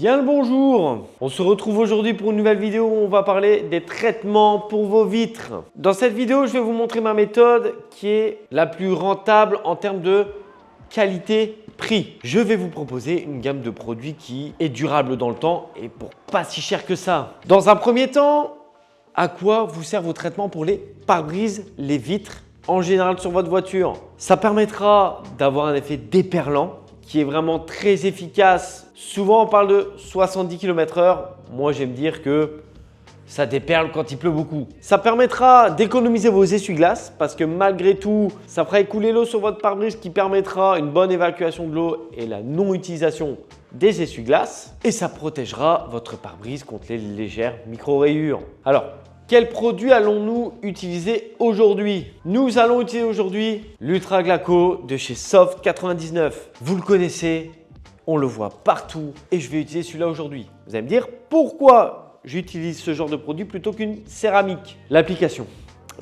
Bien le bonjour. On se retrouve aujourd'hui pour une nouvelle vidéo où on va parler des traitements pour vos vitres. Dans cette vidéo, je vais vous montrer ma méthode qui est la plus rentable en termes de qualité-prix. Je vais vous proposer une gamme de produits qui est durable dans le temps et pour pas si cher que ça. Dans un premier temps, à quoi vous sert vos traitements pour les pare-brises, les vitres en général sur votre voiture? Ça permettra d'avoir un effet déperlant qui est vraiment très efficace. Souvent, on parle de 70 km/h. Moi, j'aime dire que ça déperle quand il pleut beaucoup. Ça permettra d'économiser vos essuie-glaces parce que malgré tout, ça fera écouler l'eau sur votre pare-brise qui permettra une bonne évacuation de l'eau et la non-utilisation des essuie-glaces. Et ça protégera votre pare-brise contre les légères micro-rayures. Alors, quel produit allons-nous utiliser aujourd'hui? Nous allons utiliser aujourd'hui l'Ultra Glaco de chez Soft 99. Vous le connaissez, on le voit partout et je vais utiliser celui-là aujourd'hui. Vous allez me dire pourquoi j'utilise ce genre de produit plutôt qu'une céramique. L'application.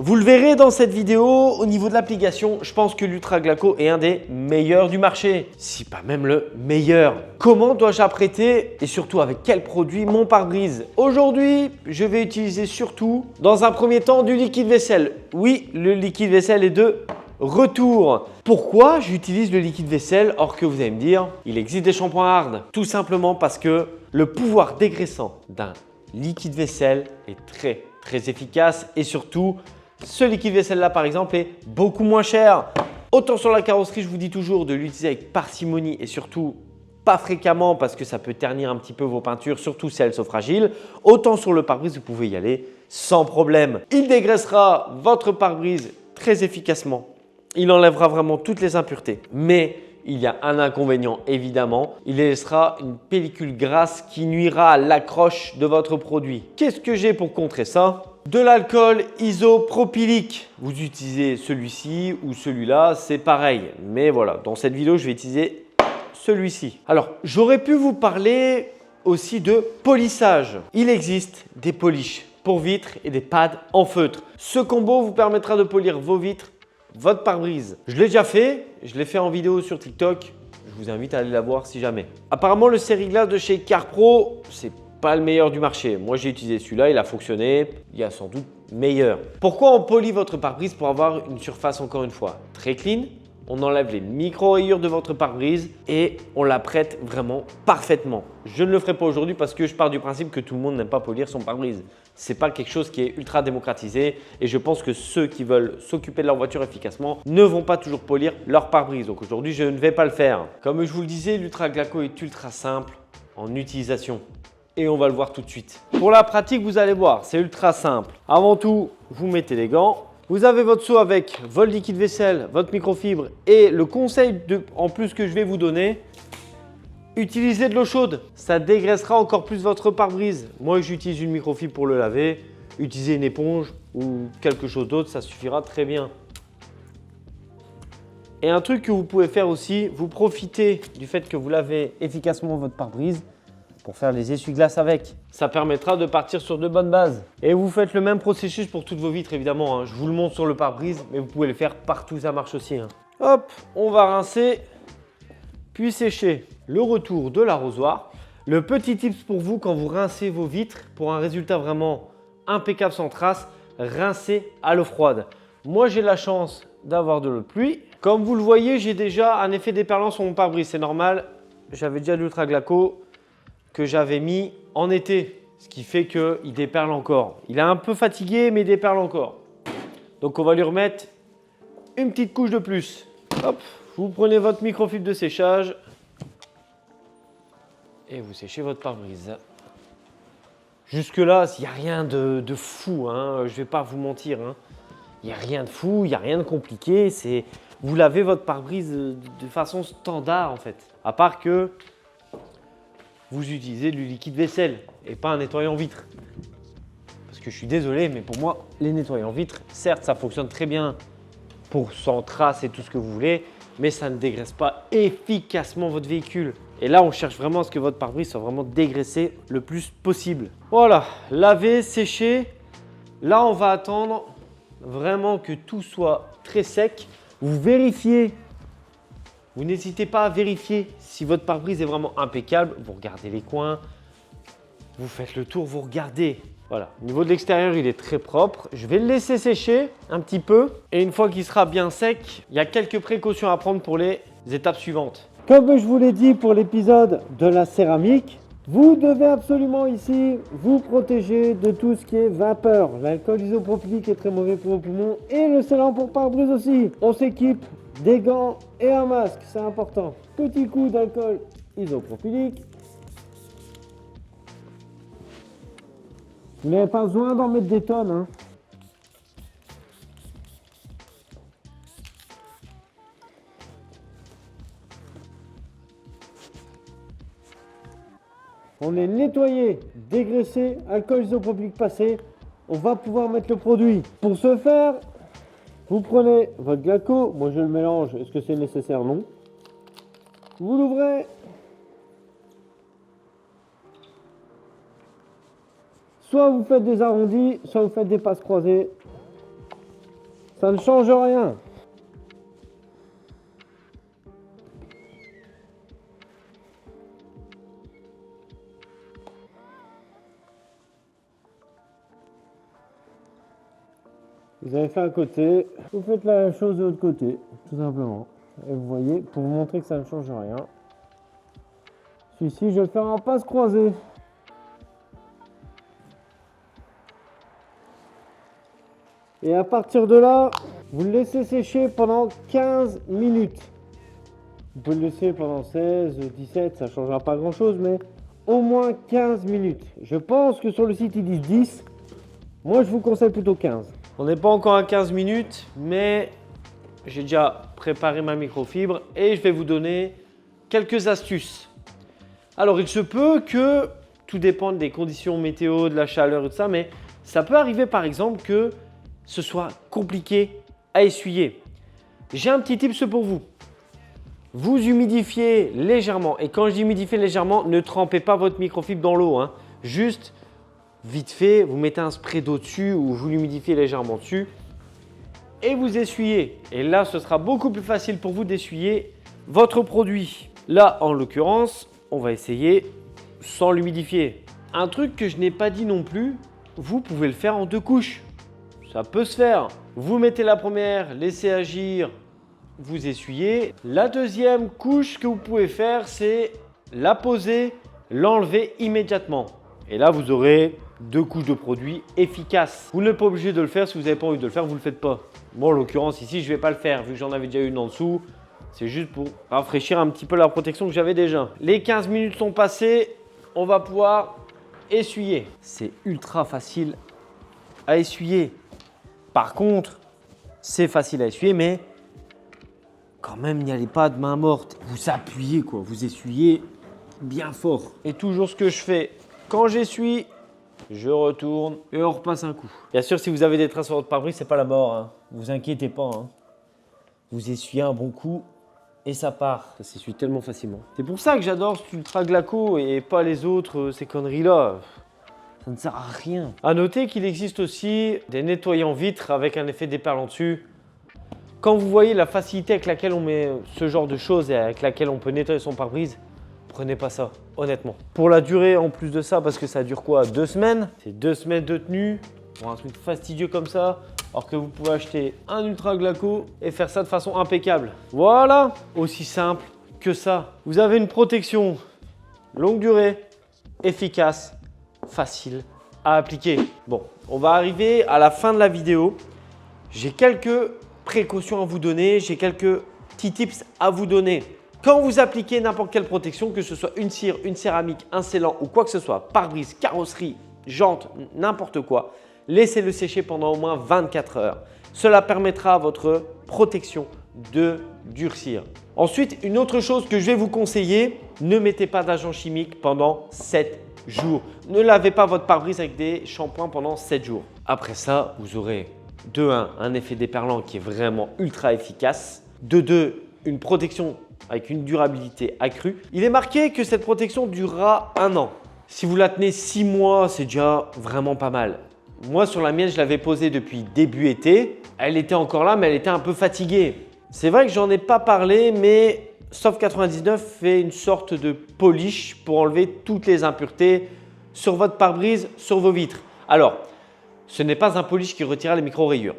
Vous le verrez dans cette vidéo, au niveau de l'application, je pense que l'Ultra Glaco est un des meilleurs du marché, si pas même le meilleur. Comment dois-je apprêter et surtout avec quel produit mon pare-brise? Aujourd'hui, je vais utiliser surtout, dans un premier temps, du liquide vaisselle. Oui, le liquide vaisselle est de retour. Pourquoi j'utilise le liquide vaisselle or que vous allez me dire, il existe des shampoings hard? Tout simplement parce que le pouvoir dégraissant d'un liquide vaisselle est très efficace et surtout, ce liquide vaisselle là par exemple est beaucoup moins cher. Autant sur la carrosserie, je vous dis toujours de l'utiliser avec parcimonie et surtout pas fréquemment parce que ça peut ternir un petit peu vos peintures, surtout si elles sont fragiles. Autant sur le pare-brise, vous pouvez y aller sans problème. Il dégraissera votre pare-brise très efficacement. Il enlèvera vraiment toutes les impuretés. Mais il y a un inconvénient évidemment, il laissera une pellicule grasse qui nuira à l'accroche de votre produit. Qu'est-ce que j'ai pour contrer ça? De l'alcool isopropylique. Vous utilisez celui-ci ou celui-là, c'est pareil. Mais voilà, dans cette vidéo, je vais utiliser celui-ci. Alors, j'aurais pu vous parler aussi de polissage. Il existe des polishes pour vitres et des pads en feutre. Ce combo vous permettra de polir vos vitres, votre pare-brise. Je l'ai déjà fait, je l'ai fait en vidéo sur TikTok. Je vous invite à aller la voir si jamais. Apparemment, le Sériglace de chez CarPro, c'est pas le meilleur du marché. Moi, j'ai utilisé celui-là, il a fonctionné. Il y a sans doute meilleur. Pourquoi on polit votre pare-brise? Pour avoir une surface, encore une fois, très clean. On enlève les micro-rayures de votre pare-brise et on la prête vraiment parfaitement. Je ne le ferai pas aujourd'hui parce que je pars du principe que tout le monde n'aime pas polir son pare-brise. Ce n'est pas quelque chose qui est ultra démocratisé et je pense que ceux qui veulent s'occuper de leur voiture efficacement ne vont pas toujours polir leur pare-brise. Donc aujourd'hui, je ne vais pas le faire. Comme je vous le disais, l'Ultra Glaco est ultra simple en utilisation. Et on va le voir tout de suite. Pour la pratique, vous allez voir, c'est ultra simple. Avant tout, vous mettez les gants. Vous avez votre seau avec votre liquide vaisselle, votre microfibre et le conseil en plus que je vais vous donner, utilisez de l'eau chaude. Ça dégraissera encore plus votre pare-brise. Moi, j'utilise une microfibre pour le laver. Utilisez une éponge ou quelque chose d'autre, ça suffira très bien. Et un truc que vous pouvez faire aussi, vous profitez du fait que vous lavez efficacement votre pare-brise pour faire les essuie-glaces avec. Ça permettra de partir sur de bonnes bases. Et vous faites le même processus pour toutes vos vitres évidemment. Je vous le montre sur le pare-brise, mais vous pouvez le faire partout, ça marche aussi. Hop, on va rincer, puis sécher. Le retour de l'arrosoir. Le petit tips pour vous quand vous rincez vos vitres, pour un résultat vraiment impeccable sans trace, rincez à l'eau froide. Moi, j'ai la chance d'avoir de l'eau de pluie. Comme vous le voyez, j'ai déjà un effet déperlant sur mon pare-brise, c'est normal. J'avais déjà l'Ultra Glaco que j'avais mis en été, ce qui fait qu'il déperle encore. Il est un peu fatigué, mais il déperle encore. Donc on va lui remettre une petite couche de plus. Hop, vous prenez votre microfibre de séchage et vous séchez votre pare-brise. Jusque-là, il n'y a rien de fou, je ne vais pas vous mentir. Il n'y a rien de fou, il n'y a rien de compliqué. Vous lavez votre pare-brise de façon standard en fait. À part que vous utilisez du liquide vaisselle et pas un nettoyant vitre. Parce que je suis désolé, mais pour moi, les nettoyants vitres, certes, ça fonctionne très bien pour sans trace et tout ce que vous voulez, mais ça ne dégraisse pas efficacement votre véhicule. Et là, on cherche vraiment à ce que votre pare-brise soit vraiment dégraissé le plus possible. Voilà, laver, sécher. Là, on va attendre vraiment que tout soit très sec. Vous vérifiez Vous n'hésitez pas à vérifier si votre pare-brise est vraiment impeccable. Vous regardez les coins, vous faites le tour, vous regardez. Voilà, au niveau de l'extérieur, il est très propre. Je vais le laisser sécher un petit peu. Et une fois qu'il sera bien sec, il y a quelques précautions à prendre pour les étapes suivantes. Comme je vous l'ai dit pour l'épisode de la céramique, vous devez absolument ici vous protéger de tout ce qui est vapeur. L'alcool isopropylique est très mauvais pour vos poumons et le scellant pour pare-brise aussi. On s'équipe des gants et un masque, c'est important. Petit coup d'alcool isopropylique. Vous n'avez pas besoin d'en mettre des tonnes, hein. On est nettoyé, dégraissé, alcool isopropylique passé. On va pouvoir mettre le produit. Pour ce faire, vous prenez votre glaco. Moi, je le mélange. Est-ce que c'est nécessaire? Non. Vous l'ouvrez. Soit vous faites des arrondis, soit vous faites des passes croisées. Ça ne change rien. Vous avez fait un côté, vous faites la même chose de l'autre côté, tout simplement. Et vous voyez, pour vous montrer que ça ne change rien, celui-ci, je vais le faire en passe croisée. Et à partir de là, vous le laissez sécher pendant 15 minutes. Vous pouvez le laisser pendant 16, 17, ça ne changera pas grand-chose, mais au moins 15 minutes. Je pense que sur le site, ils disent 10. Moi, je vous conseille plutôt 15. On n'est pas encore à 15 minutes, mais j'ai déjà préparé ma microfibre et je vais vous donner quelques astuces. Alors, il se peut que tout dépende des conditions météo, de la chaleur et tout ça, mais ça peut arriver par exemple que ce soit compliqué à essuyer. J'ai un petit tips pour vous. Vous humidifiez légèrement et quand je dis humidifier légèrement, ne trempez pas votre microfibre dans l'eau, hein. Juste vite fait, vous mettez un spray d'eau dessus ou vous l'humidifiez légèrement dessus et vous essuyez. Et là, ce sera beaucoup plus facile pour vous d'essuyer votre produit. Là, en l'occurrence, on va essayer sans l'humidifier. Un truc que je n'ai pas dit non plus, vous pouvez le faire en 2 couches. Ça peut se faire. Vous mettez la première, laissez agir, vous essuyez. La deuxième couche que vous pouvez faire, c'est la poser, l'enlever immédiatement. Et là, vous aurez 2 couches de produit efficaces. Vous n'êtes pas obligé de le faire. Si vous n'avez pas envie de le faire, vous ne le faites pas. Bon, en l'occurrence, ici, je ne vais pas le faire vu que j'en avais déjà une en dessous. C'est juste pour rafraîchir un petit peu la protection que j'avais déjà. Les 15 minutes sont passées. On va pouvoir essuyer. C'est ultra facile à essuyer. Par contre, c'est facile à essuyer, mais quand même, n'y allez pas de main morte. Vous appuyez, quoi. Vous essuyez bien fort. Et toujours ce que je fais. Quand j'essuie, je retourne et on repasse un coup. Bien sûr, si vous avez des traces sur votre pare-brise, c'est pas la mort, hein. Vous inquiétez pas, hein. Vous essuyez un bon coup et ça part. Ça s'essuie tellement facilement. C'est pour ça que j'adore cet Ultra Glaco et pas les autres, ces conneries-là. Ça ne sert à rien. À noter qu'il existe aussi des nettoyants vitres avec un effet déperlant dessus. Quand vous voyez la facilité avec laquelle on met ce genre de choses et avec laquelle on peut nettoyer son pare-brise, prenez pas ça, honnêtement. Pour la durée, en plus de ça, parce que ça dure quoi? 2 semaines? C'est 2 semaines de tenue pour un truc fastidieux comme ça, alors que vous pouvez acheter un Ultra Glaco et faire ça de façon impeccable. Voilà, aussi simple que ça. Vous avez une protection longue durée, efficace, facile à appliquer. Bon, on va arriver à la fin de la vidéo. J'ai quelques précautions à vous donner, j'ai quelques petits tips à vous donner. Quand vous appliquez n'importe quelle protection, que ce soit une cire, une céramique, un scellant ou quoi que ce soit, pare-brise, carrosserie, jante, n'importe quoi, laissez-le sécher pendant au moins 24 heures. Cela permettra à votre protection de durcir. Ensuite, une autre chose que je vais vous conseiller, ne mettez pas d'agent chimique pendant 7 jours. Ne lavez pas votre pare-brise avec des shampoings pendant 7 jours. Après ça, vous aurez de 1, un effet déperlant qui est vraiment ultra efficace. De 2, une protection avec une durabilité accrue. Il est marqué que cette protection durera 1 an. Si vous la tenez 6 mois, c'est déjà vraiment pas mal. Moi, sur la mienne, je l'avais posée depuis début été. Elle était encore là, mais elle était un peu fatiguée. C'est vrai que j'en ai pas parlé, mais Soft 99 fait une sorte de polish pour enlever toutes les impuretés sur votre pare-brise, sur vos vitres. Alors, ce n'est pas un polish qui retire les micro-rayures.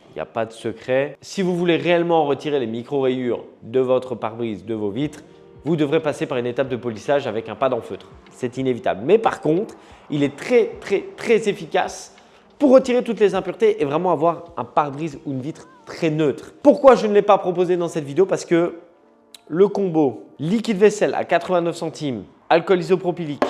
Il n'y a pas de secret. Si vous voulez réellement retirer les micro-rayures de votre pare-brise, de vos vitres, vous devrez passer par une étape de polissage avec un pad en feutre. C'est inévitable. Mais par contre, il est très efficace pour retirer toutes les impuretés et vraiment avoir un pare-brise ou une vitre très neutre. Pourquoi je ne l'ai pas proposé dans cette vidéo? Parce que le combo liquide vaisselle à 89 centimes, alcool isopropylique,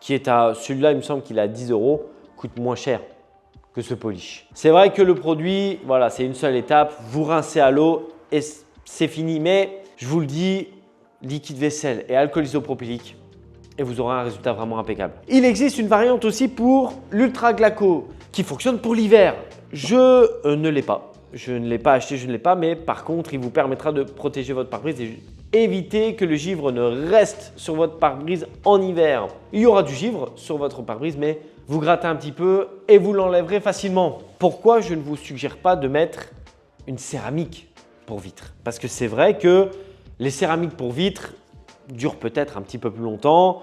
qui est à celui-là, il me semble qu'il est à 10 €, coûte moins cher que ce polish. C'est vrai que le produit, voilà, c'est une seule étape, vous rincez à l'eau et c'est fini. Mais je vous le dis, liquide vaisselle et alcool isopropylique et vous aurez un résultat vraiment impeccable. Il existe une variante aussi pour l'Ultra Glaco qui fonctionne pour l'hiver. Je ne l'ai pas. Je ne l'ai pas acheté, je ne l'ai pas, mais par contre, il vous permettra de protéger votre pare-brise et éviter que le givre ne reste sur votre pare-brise en hiver. Il y aura du givre sur votre pare-brise, mais vous grattez un petit peu et vous l'enlèverez facilement. Pourquoi je ne vous suggère pas de mettre une céramique pour vitres? Parce que c'est vrai que les céramiques pour vitres durent peut-être un petit peu plus longtemps,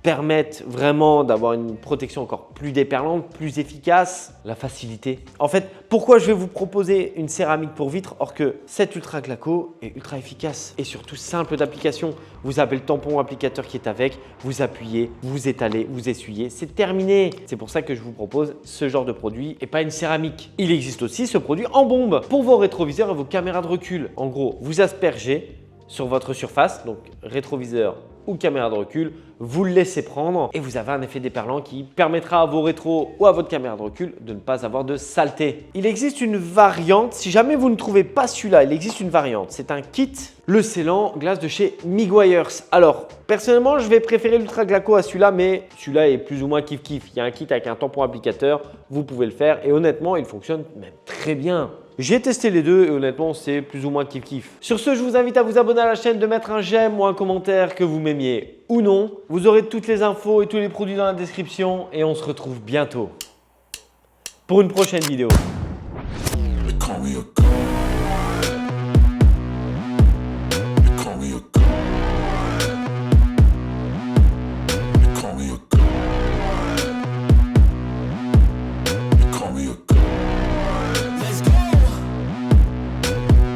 permettent vraiment d'avoir une protection encore plus déperlante, plus efficace, la facilité. En fait, pourquoi je vais vous proposer une céramique pour vitres or que cette Ultra Glaco est ultra efficace et surtout simple d'application. Vous avez le tampon applicateur qui est avec, vous appuyez, vous étalez, vous essuyez, c'est terminé. C'est pour ça que je vous propose ce genre de produit et pas une céramique. Il existe aussi ce produit en bombe pour vos rétroviseurs et vos caméras de recul. En gros, vous aspergez sur votre surface, donc rétroviseur ou caméra de recul, vous le laissez prendre et vous avez un effet déperlant qui permettra à vos rétros ou à votre caméra de recul de ne pas avoir de saleté. Il existe une variante, si jamais vous ne trouvez pas celui-là, il existe une variante. C'est un kit, le scellant glace de chez Meguiar's. Alors, personnellement, je vais préférer l'Ultra Glaco à celui-là, mais celui-là est plus ou moins kiff-kiff. Il y a un kit avec un tampon applicateur, vous pouvez le faire et honnêtement, il fonctionne même très bien. J'ai testé les deux et honnêtement, c'est plus ou moins kiff-kiff. Sur ce, je vous invite à vous abonner à la chaîne, de mettre un j'aime ou un commentaire que vous m'aimiez ou non. Vous aurez toutes les infos et tous les produits dans la description et on se retrouve bientôt pour une prochaine vidéo.